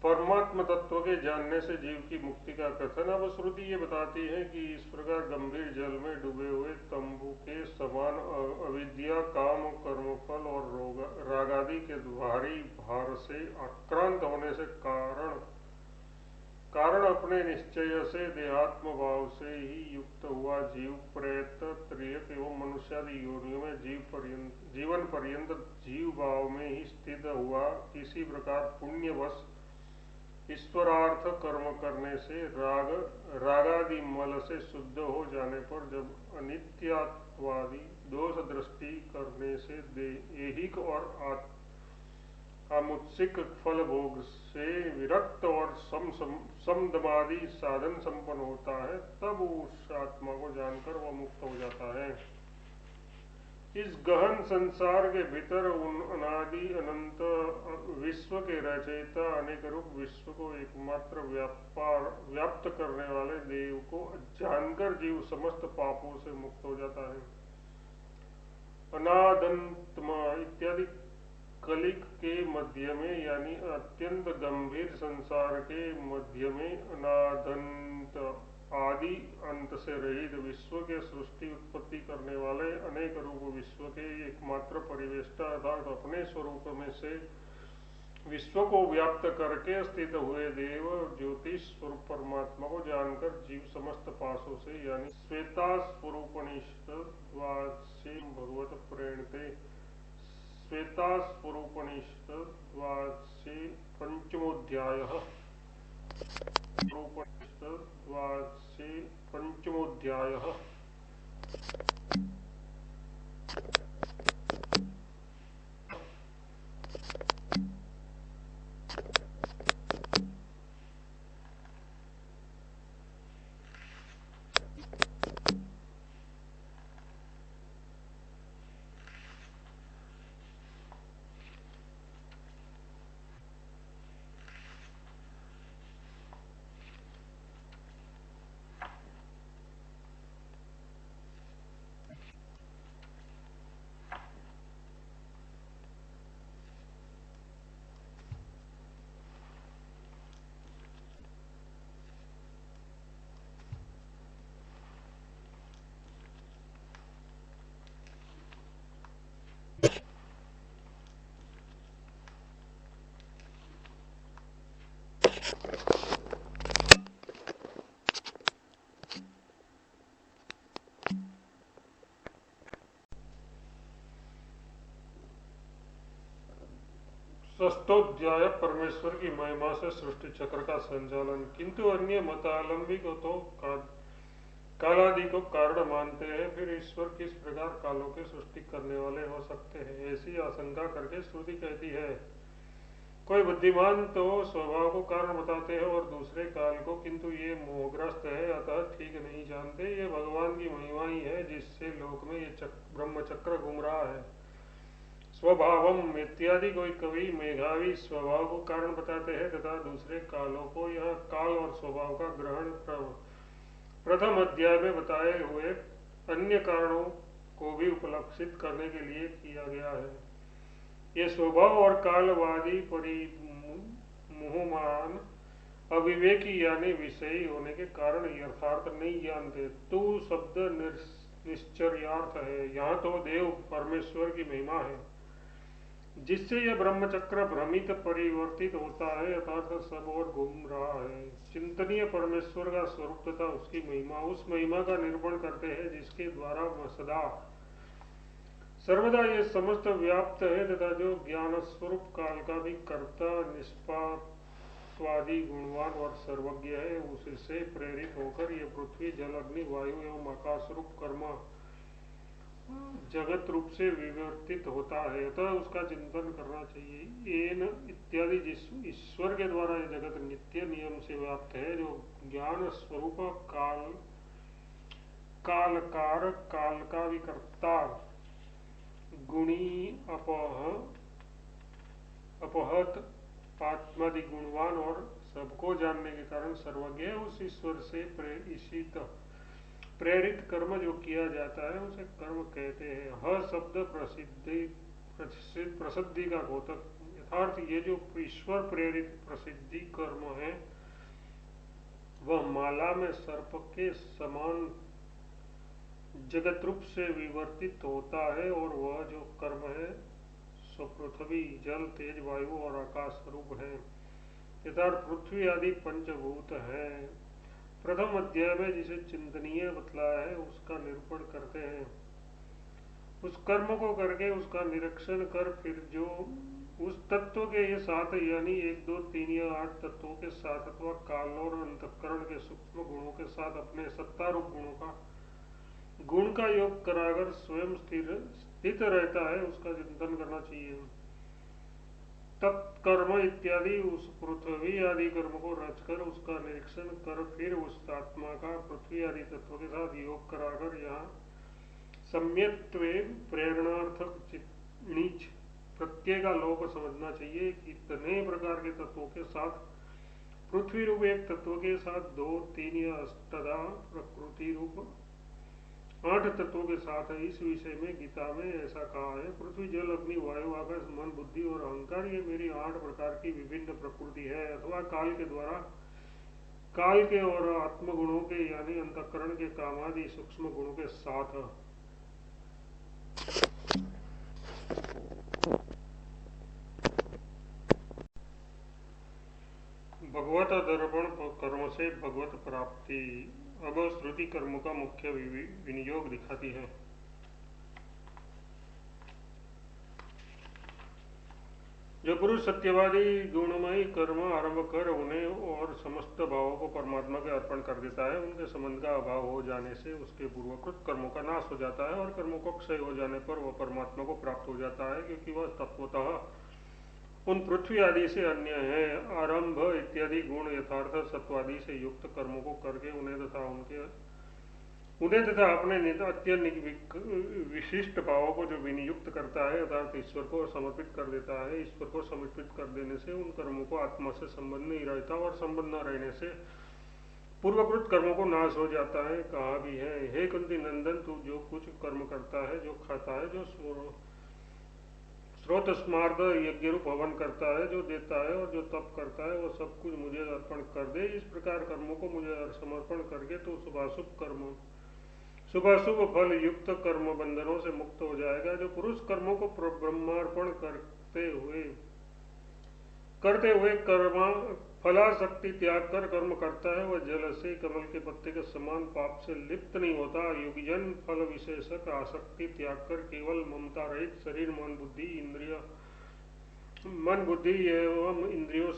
परमात्म तत्व के जानने से जीव की मुक्ति का कथन। अब श्रुति ये बताती है कि इस प्रकार गंभीर जल में डूबे हुए तंबू के समान अविद्या, काम, कर्मफल और रागादि के भारी भार से आक्रांत होने से कारण अपने निश्चय से देहात्म भाव से ही युक्त हुआ जीव प्रेत, त्रियक एवं मनुष्यादि योनियों में जीवन पर्यंत जीव भाव में ही स्थित हुआ किसी प्रकार पुण्यवश ईश्वरार्थ कर्म करने से रागादि मल से शुद्ध हो जाने पर जब अनित्यात्वादी दोष दृष्टि करने से ऐहिक और आमुत्सिक फल भोग से विरक्त और समदमादि साधन संपन्न होता है, तब उस आत्मा को जानकर वह मुक्त हो जाता है। इस गहन संसार के भीतर उन अनादि अनंत विश्व के रचयिता अनेक रूप विश्व को एकमात्र व्याप्त करने वाले देव को जानकर जीव समस्त पापों से मुक्त हो जाता है। अनादंतमा इत्यादि कलिक के मध्य में यानी अत्यंत गंभीर संसार के मध्य में अनादंत आदि अंत से रहित विश्व के सृष्टि उत्पत्ति करने वाले अनेक रूप विश्व के एकमात्र परिवेष्टा अर्थात अपने स्वरूप में से विश्व को व्याप्त करके स्थित हुए देव ज्योतिष स्वरूप परमात्मा को जानकर जीव समस्त पासों से यानी श्वेता स्वरूपनिषद द्वादशे भगवत प्रेरणते श्वेता स्वरूपनिषद द्वादशे पंचमोऽध्यायः स्वरूपनिषद द्वादशे पंचमोऽध्यायः षष्ठोऽध्याय परमेश्वर की महिमा से सृष्टि चक्र का संचालन। किंतु अन्य मतावलंबी को तो कालादि को कारण मानते हैं, फिर ईश्वर किस प्रकार कालों की सृष्टि करने वाले हो सकते हैं, ऐसी आशंका करके श्रुति कहती है। कोई बुद्धिमान तो स्वभाव को कारण बताते हैं और दूसरे काल को, किंतु ये मोहग्रस्त है, अतः ठीक नहीं जानते। ये भगवान की महिमा ही है जिससे लोक में ये ब्रह्म चक्र घूम रहा है। स्वभावम इत्यादि कोई कवि मेधावी स्वभाव को कारण बताते हैं तथा दूसरे कालों को यह काल और स्वभाव का ग्रहण प्रथम अध्याय में बताए हुए अन्य कारणों को भी उपलक्षित करने के लिए किया गया है। ये स्वभाव और कालवादी परिमुहमान अविवेकी यानी विषयी होने के कारण यथार्थ नहीं जानते। तू शब्द निश्चर्यार्थ है। यहाँ तो देव परमेश्वर की महिमा है जिससे यह ब्रह्मचक्र भ्रमित परिवर्तित होता है अर्थात सब और घूम रहा है। चिंतनीय परमेश्वर का स्वरूप तथा उसकी महिमा, उस महिमा का निरूपण करते हैं जिसके द्वारा सदा सर्वदा ये समस्त व्याप्त है तथा जो ज्ञान स्वरूप काल का भी कर्ता, निष्पात्वादी, गुणवान और सर्वज्ञ है, उससे प्रेरित होकर ये पृथ्वी, जल, अग्नि, वायु एवं आकाश रूप कर्म जगत रूप से विवर्तित होता है, अतः उसका चिंतन करना चाहिए। एन इत्यादि जिस ईश्वर के द्वारा यह जगत नित्य नियम से व्याप्त है, जो ज्ञान स्वरूप कालकार, काल का विकर्ता, गुणी, अपहत, आत्मादि गुणवान और सबको जानने के कारण सर्वज्ञ है, उस ईश्वर से प्रेरित कर्म जो किया जाता है उसे कर्म कहते हैं। ह शब्द प्रसिद्धि का घोतक यथार्थ ये जो ईश्वर प्रेरित प्रसिद्धि कर्म है वह माला में सर्प के समान जगत रूप से विवर्तित होता है, और वह जो कर्म है सो पृथ्वी, जल, तेज, वायु और आकाश स्वरूप है। यथार्थ पृथ्वी आदि पंचभूत है। प्रथम अध्याय में जिसे चिंतनीय बतलाया है उसका निरूपण करते हैं। उस कर्म को करके उसका निरीक्षण कर फिर जो उस तत्व के ये साथ यानी 1, 2, 3 या 8 तत्वों के साथ अथवा काल और अंतःकरण के सूक्ष्म गुणों के साथ अपने सत्ता रूप गुण का योग कराकर स्वयं स्थित रहता है, उसका चिंतन करना चाहिए। तत्कर्म इत्यादि उस पृथ्वी आदि कर्म को रचकर उसका निरीक्षण कर फिर उस आत्मा का पृथ्वी आदि तत्व के साथ योग कराकर यहाँ सम्यक्त्वे प्रेरणार्थक नीच प्रत्यय का लोप समझना चाहिए कि इतने प्रकार के तत्वों के साथ पृथ्वी रूप एक तत्व के साथ 2, 3 या अष्टधा प्रकृति रूप 8 तत्वों के साथ है। इस विषय में गीता में ऐसा कहा है, पृथ्वी, जल, अग्नि, वायु, आकाश, मन, बुद्धि और अहंकार ये मेरी 8 प्रकार की विभिन्न प्रकृति है। अथवा काल के द्वारा काल के और आत्मगुणों के यानी अंतःकरण के कामादि सूक्ष्म गुणों के साथ भगवत दर्पण कर्म से भगवत प्राप्ति। अब श्रुति कर्म का मुख्य विनियोग दिखाती है। जो पुरुष सत्यवादी गुणमयी कर्म आरंभ कर उन्हें और समस्त भावों को परमात्मा के अर्पण कर देता है, उनके संबंध का अभाव हो जाने से उसके पूर्वकृत कर्मों का नाश हो जाता है और कर्मों को क्षय हो जाने पर वह परमात्मा को प्राप्त हो जाता है, क्योंकि वह तत्वतः उन पृथ्वी आदि से अन्य है। आरंभ इत्यादि गुण यथार्थ सत्वादि से युक्त कर्मों को करके उन्हें तथा अपने अत्यंत विशिष्ट भावों को जो विनियुक्त करता है अर्थात ईश्वर को समर्पित कर देता है। ईश्वर को समर्पित कर देने से उन कर्मों को आत्मा से संबंध नहीं रहता और संबंध न रहने से पूर्वकृत कर्मों को नाश हो जाता है। कहा भी है, हे कुंती नंदन, तू जो कुछ कर्म करता है, जो खाता है, जो स्रोत स्मार्त यज्ञ रूप हवन करता है, जो देता है और जो तप करता है, वो सब कुछ मुझे अर्पण कर दे। इस प्रकार कर्मों को मुझे समर्पण करके तो शुभाशुभ फल युक्त कर्म बंधनों से मुक्त हो जाएगा। जो पुरुष कर्मों को ब्रह्मार्पण करते हुए कर्म फलाशक्ति त्याग कर कर्म करता है, वह जल से कमल के पत्ते के समान पाप से लिप्त नहीं होता। योगीजन फल विशेषक आसक्ति त्याग कर केवल ममता रहित शरीर मन बुद्धि एवं इंद्रियों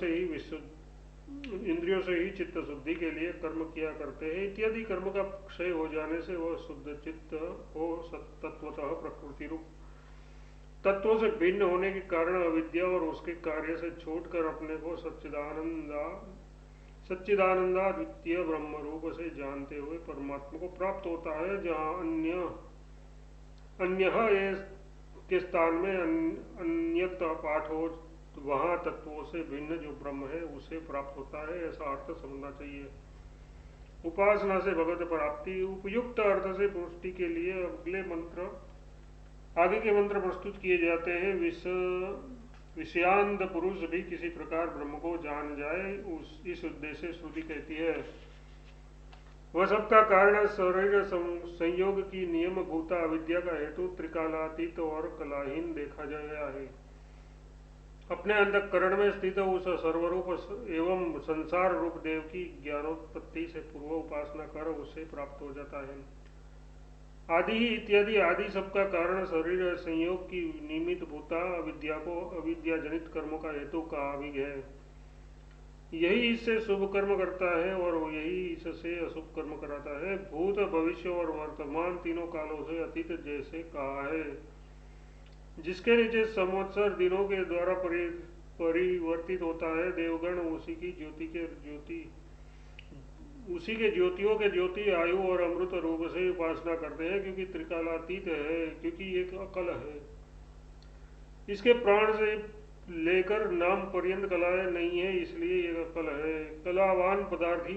से ही चित्त शुद्धि के लिए कर्म किया करते हैं। इत्यादि कर्म का क्षय हो जाने से वह शुद्ध चित्त हो तत्वतः प्रकृति रूप तत्वों से भिन्न होने के कारण अविद्या और उसके कार्य से छूटकर अपने को सच्चिदानंदाद्वितीय ब्रह्म रूप से जानते हुए परमात्मा को प्राप्त होता है। जहाँ अन्य के स्थान में अन्यत पाठ हो, वहाँ तत्वों से भिन्न जो ब्रह्म है उसे प्राप्त होता है, ऐसा अर्थ समझना चाहिए। उपासना से भगवत प्राप्ति। उपयुक्त अर्थ से पुष्टि के लिए आगे के मंत्र प्रस्तुत किए जाते हैं। विषयांत पुरुष भी किसी प्रकार ब्रह्म को जान जाए, इस उद्देश्य से श्रुति कहती है, वह सबका कारण शरीर संयोग की नियम भूता अविद्या का हेतु त्रिकालातीत और कलाहीन देखा गया है। अपने अंतःकरण में स्थित उस सर्वरूप एवं संसार रूप देव की ज्ञानोत्पत्ति से पूर्व उपासना कर उसे प्राप्त हो जाता है। आदि इत्यादि आदि सबका कारण शरीर संयोग की निमित्त भूता अविद्या को अविद्या जनित कर्मों का हेतु कहा भी है। यही इससे शुभ कर्म करता है और यही इससे अशुभ कर्म कराता है। भूत भविष्य और वर्तमान तीनों कालों से अतीत जैसे कहा है, जिसके नीचे संवत्सर दिनों के द्वारा परिवर्तित होता है। देवगण उसी के ज्योतियों के ज्योति आयु और अमृत रूप से उपासना करते हैं, क्योंकि त्रिकालातीत है, क्योंकि एक अकल है। इसके प्राण से लेकर नाम पर्यंत कलाएं नहीं है, इसलिए एक अकल है। कलावान पदार्थ ही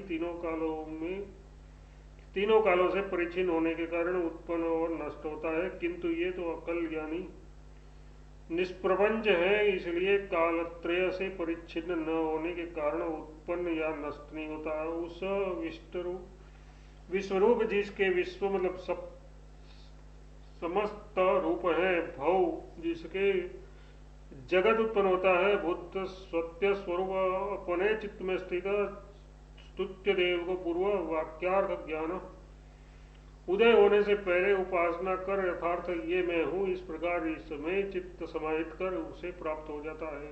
तीनों कालों से परिच्छिन्न होने के कारण उत्पन्न और नष्ट होता है, किंतु ये तो अकल यानी निष्प्रपंच है, इसलिए कालत्रय से परिच्छिन्न न होने के कारण उत्पन्न या नष्ट नहीं होता। उस विश्वरूप जिसके विश्व मतलब सब समस्त रूप है, भव जिसके जगत उत्पन्न होता है, बुद्ध सत्य स्वरूप अपने चित्त में स्थित स्तुत्य देव को पूर्व वाक्यार्थ ज्ञान उदय होने से पहले उपासना कर यथार्थ ये मैं हूँ, इस प्रकार इसमें चित्त समाहित कर उसे प्राप्त हो जाता है।